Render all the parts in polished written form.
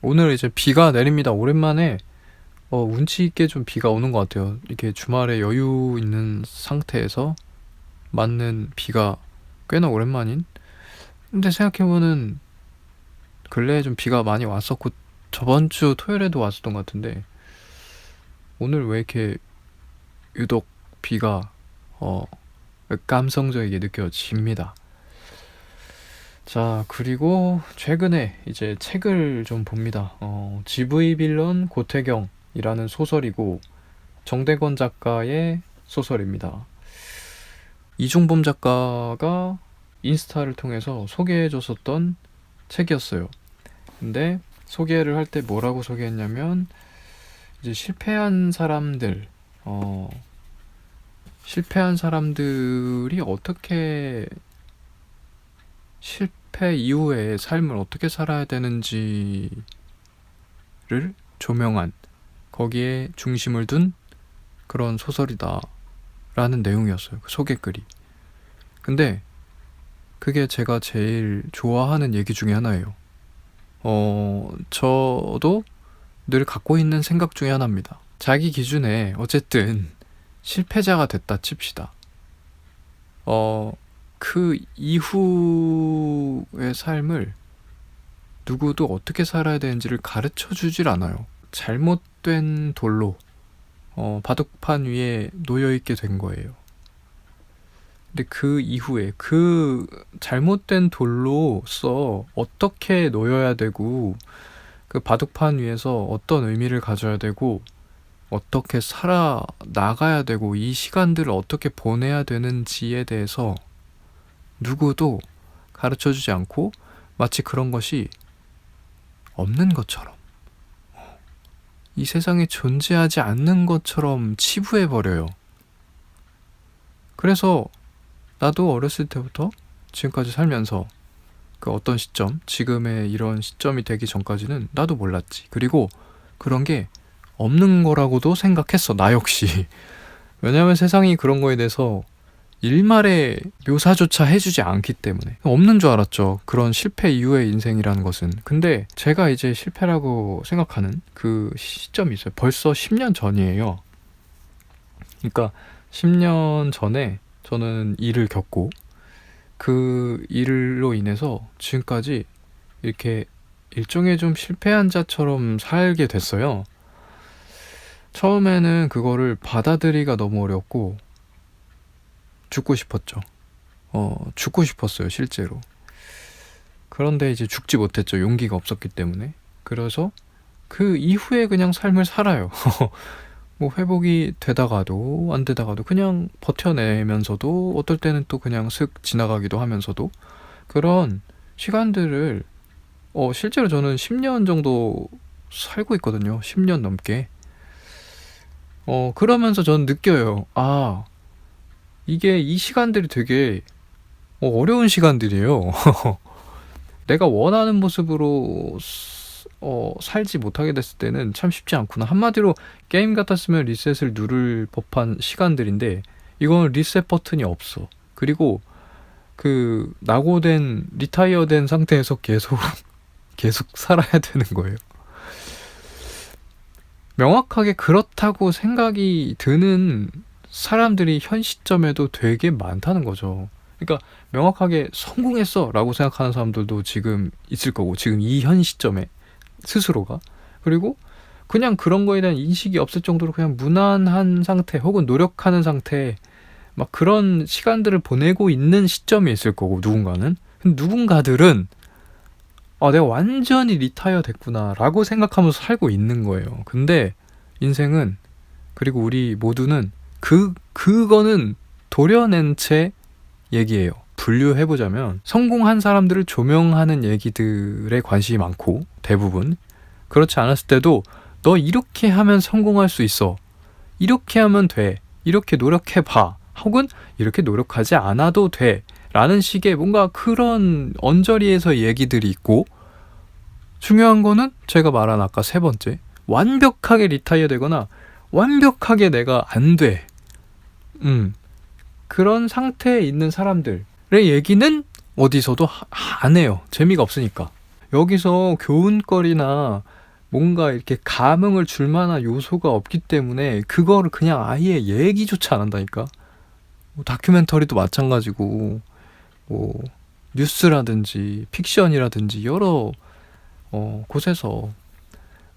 오늘 이제 비가 내립니다. 오랜만에 운치 있게 좀 비가 오는 것 같아요. 이렇게 주말에 여유 있는 상태에서 맞는 비가 꽤나 오랜만인. 근데 생각해보면 근래에 좀 비가 많이 왔었고 저번 주 토요일에도 왔었던 것 같은데 오늘 왜 이렇게 유독 비가 감성적이게 느껴집니다. 자, 그리고 최근에 이제 책을 좀 봅니다. GV 빌런 고태경이라는 소설이고 정대건 작가의 소설입니다. 이중범 작가가 인스타를 통해서 소개해줬었던 책이었어요. 근데 소개를 할 때 뭐라고 소개했냐면 이제 실패한 사람들이 어떻게 실패 이후의 삶을 어떻게 살아야 되는지를 조명한, 거기에 중심을 둔 그런 소설이다 라는 내용이었어요. 그 소개글이. 근데 그게 제가 제일 좋아하는 얘기 중에 하나예요. 저도 늘 갖고 있는 생각 중에 하나입니다. 자기 기준에 어쨌든 실패자가 됐다 칩시다. 그 이후의 삶을 누구도 어떻게 살아야 되는지를 가르쳐 주질 않아요. 잘못된 돌로 바둑판 위에 놓여있게 된 거예요. 근데 그 이후에 그 잘못된 돌로서 어떻게 놓여야 되고 그 바둑판 위에서 어떤 의미를 가져야 되고 어떻게 살아나가야 되고 이 시간들을 어떻게 보내야 되는지에 대해서 누구도 가르쳐주지 않고 마치 그런 것이 없는 것처럼, 이 세상에 존재하지 않는 것처럼 치부해버려요. 그래서 나도 어렸을 때부터 지금까지 살면서 그 어떤 시점, 지금의 이런 시점이 되기 전까지는 나도 몰랐지. 그리고 그런 게 없는 거라고도 생각했어, 나 역시. 왜냐하면 세상이 그런 거에 대해서 일말의 묘사조차 해주지 않기 때문에 없는 줄 알았죠. 그런 실패 이후의 인생이라는 것은. 근데 제가 이제 실패라고 생각하는 그 시점이 있어요. 벌써 10년 전이에요. 그러니까 10년 전에 저는 일을 겪고 그 일로 인해서 지금까지 이렇게 일종의 좀 실패한 자처럼 살게 됐어요. 처음에는 그거를 받아들이기가 너무 어렵고 죽고 싶었죠. 죽고 싶었어요, 실제로. 그런데 이제 죽지 못했죠. 용기가 없었기 때문에. 그래서 그 이후에 그냥 삶을 살아요. 뭐 회복이 되다가도 안 되다가도 그냥 버텨내면서도 어떨 때는 또 그냥 슥 지나가기도 하면서도 그런 시간들을 실제로 저는 10년 정도 살고 있거든요. 10년 넘게. 그러면서 저는 느껴요. 아, 이게 이 시간들이 되게 어려운 시간들이에요. 내가 원하는 모습으로 살지 못하게 됐을 때는 참 쉽지 않구나. 한마디로 게임 같았으면 리셋을 누를 법한 시간들인데 이건 리셋 버튼이 없어. 그리고 그 낙오된 리타이어 된 상태에서 계속 살아야 되는 거예요. 명확하게 그렇다고 생각이 드는 사람들이 현 시점에도 되게 많다는 거죠. 그러니까 명확하게 성공했어 라고 생각하는 사람들도 지금 있을 거고, 지금 이 현 시점에 스스로가. 그리고 그냥 그런 거에 대한 인식이 없을 정도로 그냥 무난한 상태 혹은 노력하는 상태, 막 그런 시간들을 보내고 있는 시점이 있을 거고, 누군가는. 근데 누군가들은 내가 완전히 리타이어 됐구나 라고 생각하면서 살고 있는 거예요. 근데 인생은, 그리고 우리 모두는 그거는 도려낸 채 얘기예요. 분류해보자면 성공한 사람들을 조명하는 얘기들에 관심이 많고, 대부분 그렇지 않았을 때도 너 이렇게 하면 성공할 수 있어, 이렇게 하면 돼, 이렇게 노력해봐, 혹은 이렇게 노력하지 않아도 돼 라는 식의 뭔가 그런 언저리에서 얘기들이 있고, 중요한 거는 제가 말한 아까 세 번째, 완벽하게 리타이어 되거나 완벽하게 내가 안 돼, 그런 상태에 있는 사람들의 얘기는 어디서도 안 해요. 재미가 없으니까. 여기서 교훈거리나 뭔가 이렇게 감흥을 줄 만한 요소가 없기 때문에 그거를 그냥 아예 얘기조차 안 한다니까. 뭐 다큐멘터리도 마찬가지고, 뭐 뉴스라든지 픽션이라든지 여러 곳에서,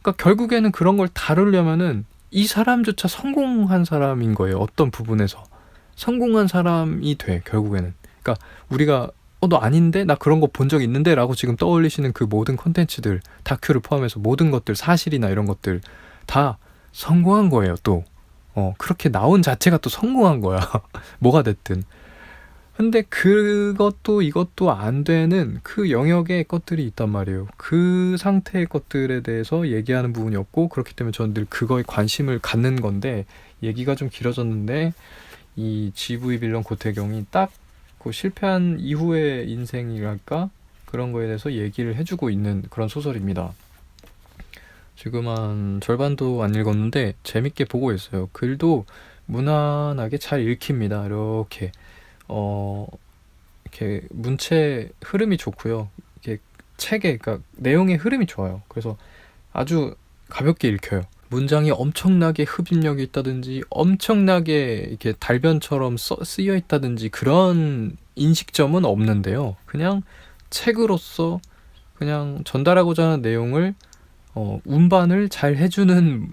그러니까 결국에는 그런 걸 다루려면은 이 사람조차 성공한 사람인 거예요. 어떤 부분에서 성공한 사람이 돼, 결국에는. 그러니까 우리가 너 아닌데? 나 그런 거 본 적 있는데? 라고 지금 떠올리시는 그 모든 컨텐츠들, 다큐를 포함해서 모든 것들, 사실이나 이런 것들 다 성공한 거예요, 또. 그렇게 나온 자체가 또 성공한 거야. 뭐가 됐든. 근데 그것도 이것도 안 되는 그 영역의 것들이 있단 말이에요. 그 상태의 것들에 대해서 얘기하는 부분이 없고, 그렇기 때문에 저는 늘 그거에 관심을 갖는 건데, 얘기가 좀 길어졌는데, 이 GV 빌런 고태경이 딱 그 실패한 이후의 인생이랄까? 그런 거에 대해서 얘기를 해주고 있는 그런 소설입니다. 지금 한 절반도 안 읽었는데 재밌게 보고 있어요. 글도 무난하게 잘 읽힙니다. 이렇게 이렇게 문체 흐름이 좋고요. 이렇게 책의, 그러니까 내용의 흐름이 좋아요. 그래서 아주 가볍게 읽혀요. 문장이 엄청나게 흡입력이 있다든지 엄청나게 이렇게 달변처럼 쓰여 있다든지 그런 인식점은 없는데요. 그냥 책으로서 그냥 전달하고자 하는 내용을 운반을 잘 해주는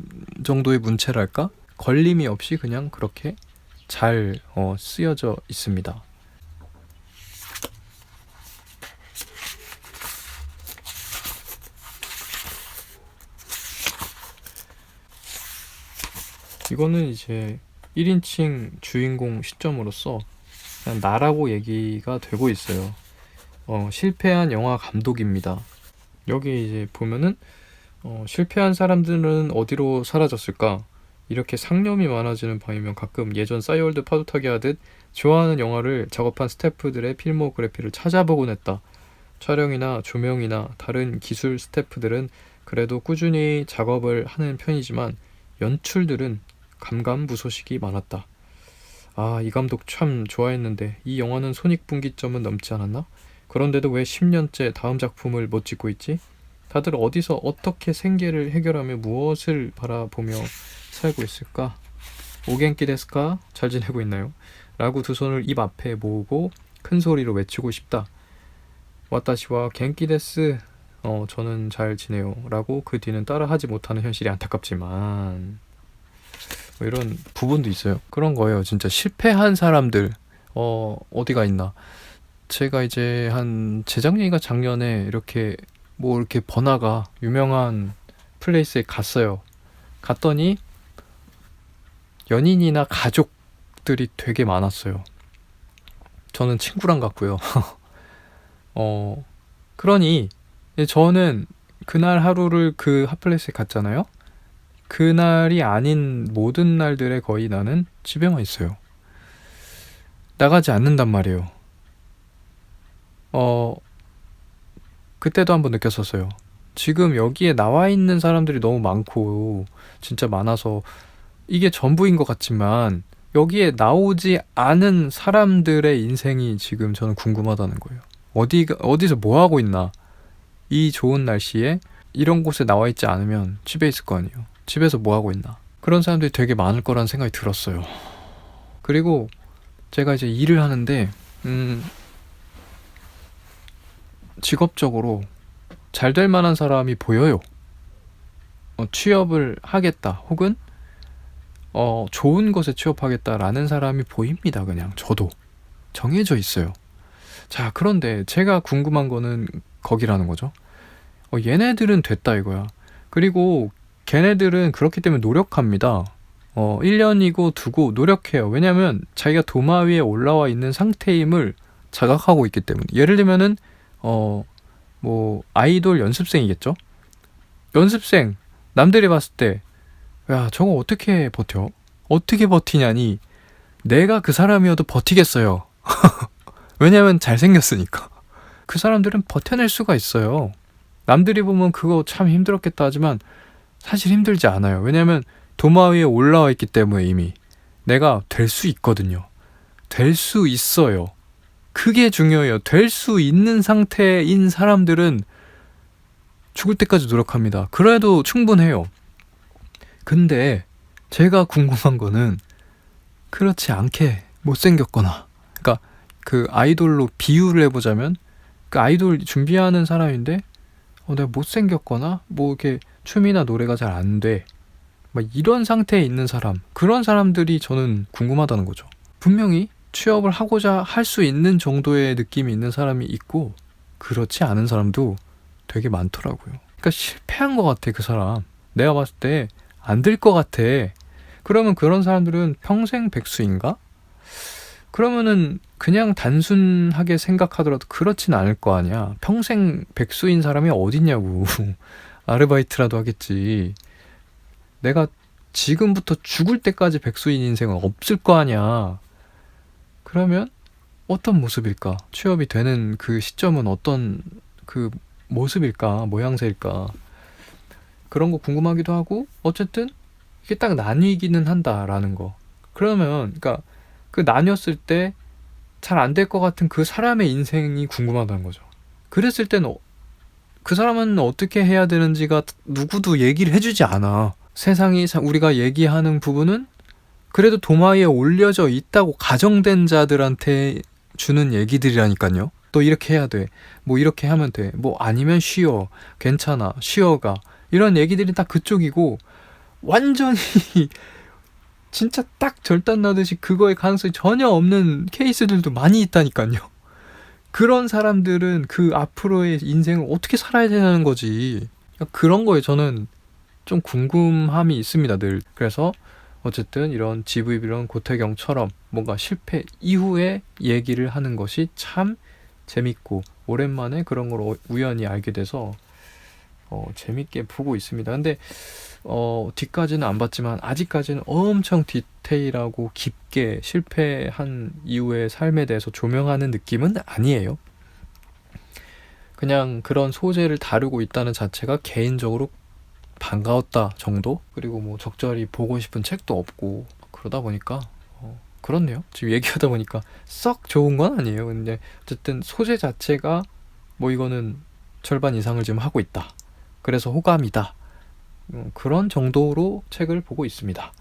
정도의 문체랄까? 걸림이 없이 그냥 그렇게 잘 쓰여져 있습니다. 이거는 이제 1인칭 주인공 시점으로서 그냥 나라고 얘기가 되고 있어요. 실패한 영화 감독입니다. 여기 이제 보면은 실패한 사람들은 어디로 사라졌을까? 이렇게 상념이 많아지는 밤이면 가끔 예전 싸이월드 파도타기 하듯 좋아하는 영화를 작업한 스태프들의 필모그래피를 찾아보곤 했다. 촬영이나 조명이나 다른 기술 스태프들은 그래도 꾸준히 작업을 하는 편이지만 연출들은 감감무소식이 많았다. 아, 이 감독 참 좋아했는데 이 영화는 손익분기점은 넘지 않았나? 그런데도 왜 10년째 다음 작품을 못 찍고 있지? 다들 어디서 어떻게 생계를 해결하며 무엇을 바라보며 살고 있을까? 오겐키 데스까? 잘 지내고 있나요? 라고 두 손을 입 앞에 모으고 큰 소리로 외치고 싶다. 와타시와 겐키 데스. 저는 잘 지내요. 라고 그 뒤는 따라하지 못하는 현실이 안타깝지만, 뭐 이런 부분도 있어요. 그런 거예요. 진짜 실패한 사람들 어디가 있나. 제가 이제 한 재작년인가 작년에 이렇게 뭐 이렇게 번화가 유명한 플레이스에 갔어요. 갔더니 연인이나 가족들이 되게 많았어요. 저는 친구랑 갔고요. 그러니 저는 그날 하루를 그 핫플레이스에 갔잖아요. 그날이 아닌 모든 날들에 거의 나는 집에만 있어요. 나가지 않는단 말이에요. 그때도 한번 느꼈었어요. 지금 여기에 나와 있는 사람들이 너무 많고 진짜 많아서 이게 전부인 것 같지만 여기에 나오지 않은 사람들의 인생이 지금 저는 궁금하다는 거예요. 어디서 뭐 하고 있나? 이 좋은 날씨에 이런 곳에 나와 있지 않으면 집에 있을 거 아니에요. 집에서 뭐 하고 있나? 그런 사람들이 되게 많을 거라는 생각이 들었어요. 그리고 제가 이제 일을 하는데 직업적으로 잘 될 만한 사람이 보여요. 취업을 하겠다 혹은 좋은 곳에 취업하겠다라는 사람이 보입니다. 그냥 저도 정해져 있어요. 자, 그런데 제가 궁금한 거는 거기라는 거죠. 얘네들은 됐다 이거야. 그리고 걔네들은 그렇기 때문에 노력합니다. 1년이고 두고 노력해요. 왜냐면 자기가 도마 위에 올라와 있는 상태임을 자각하고 있기 때문에. 예를 들면은 뭐 아이돌 연습생이겠죠? 연습생 남들이 봤을 때 야, 저거 어떻게 버텨? 어떻게 버티냐니 내가 그 사람이어도 버티겠어요. 왜냐면 잘생겼으니까. 그 사람들은 버텨낼 수가 있어요. 남들이 보면 그거 참 힘들었겠다 하지만 사실 힘들지 않아요. 왜냐면 도마 위에 올라와 있기 때문에 이미 내가 될 수 있거든요. 될 수 있어요. 그게 중요해요. 될 수 있는 상태인 사람들은 죽을 때까지 노력합니다. 그래도 충분해요. 근데 제가 궁금한 거는 그렇지 않게 못생겼거나, 그러니까 그 아이돌로 비유를 해보자면 그 아이돌 준비하는 사람인데 내가 못생겼거나 뭐 이렇게 춤이나 노래가 잘 안 돼, 막 이런 상태에 있는 사람, 그런 사람들이 저는 궁금하다는 거죠. 분명히 취업을 하고자 할 수 있는 정도의 느낌이 있는 사람이 있고 그렇지 않은 사람도 되게 많더라고요. 그러니까 실패한 것 같아, 그 사람. 내가 봤을 때 안 될 것 같아. 그러면 그런 사람들은 평생 백수인가? 그러면은 그냥 단순하게 생각하더라도 그렇진 않을 거 아니야. 평생 백수인 사람이 어딨냐고. 아르바이트라도 하겠지. 내가 지금부터 죽을 때까지 백수인 인생은 없을 거 아니야. 그러면 어떤 모습일까? 취업이 되는 그 시점은 어떤 그 모습일까? 모양새일까? 그런 거 궁금하기도 하고, 어쨌든 이게 딱 나뉘기는 한다라는 거. 그러면 그러니까 그 나뉘었을 때 잘 안 될 것 같은 그 사람의 인생이 궁금하다는 거죠. 그랬을 때는 그 사람은 어떻게 해야 되는지가 누구도 얘기를 해주지 않아. 세상이 우리가 얘기하는 부분은 그래도 도마 위에 올려져 있다고 가정된 자들한테 주는 얘기들이라니까요. 또 이렇게 해야 돼. 뭐 이렇게 하면 돼. 뭐 아니면 쉬어. 괜찮아. 쉬어가. 이런 얘기들이 다 그쪽이고, 완전히 진짜 딱 절단 나듯이 그거에 가능성이 전혀 없는 케이스들도 많이 있다니까요. 그런 사람들은 그 앞으로의 인생을 어떻게 살아야 되는 거지. 그런 거에 저는 좀 궁금함이 있습니다, 늘. 그래서 어쨌든 이런 GV비론 고태경처럼 뭔가 실패 이후에 얘기를 하는 것이 참 재밌고, 오랜만에 그런 걸 우연히 알게 돼서 재밌게 보고 있습니다. 근데 뒤까지는 안 봤지만 아직까지는 엄청 디테일하고 깊게 실패한 이후의 삶에 대해서 조명하는 느낌은 아니에요. 그냥 그런 소재를 다루고 있다는 자체가 개인적으로 반가웠다 정도? 그리고 뭐 적절히 보고 싶은 책도 없고 그러다 보니까 그렇네요. 지금 얘기하다 보니까 썩 좋은 건 아니에요. 근데 어쨌든 소재 자체가 뭐 이거는 절반 이상을 지금 하고 있다. 그래서 호감이다. 그런 정도로 책을 보고 있습니다.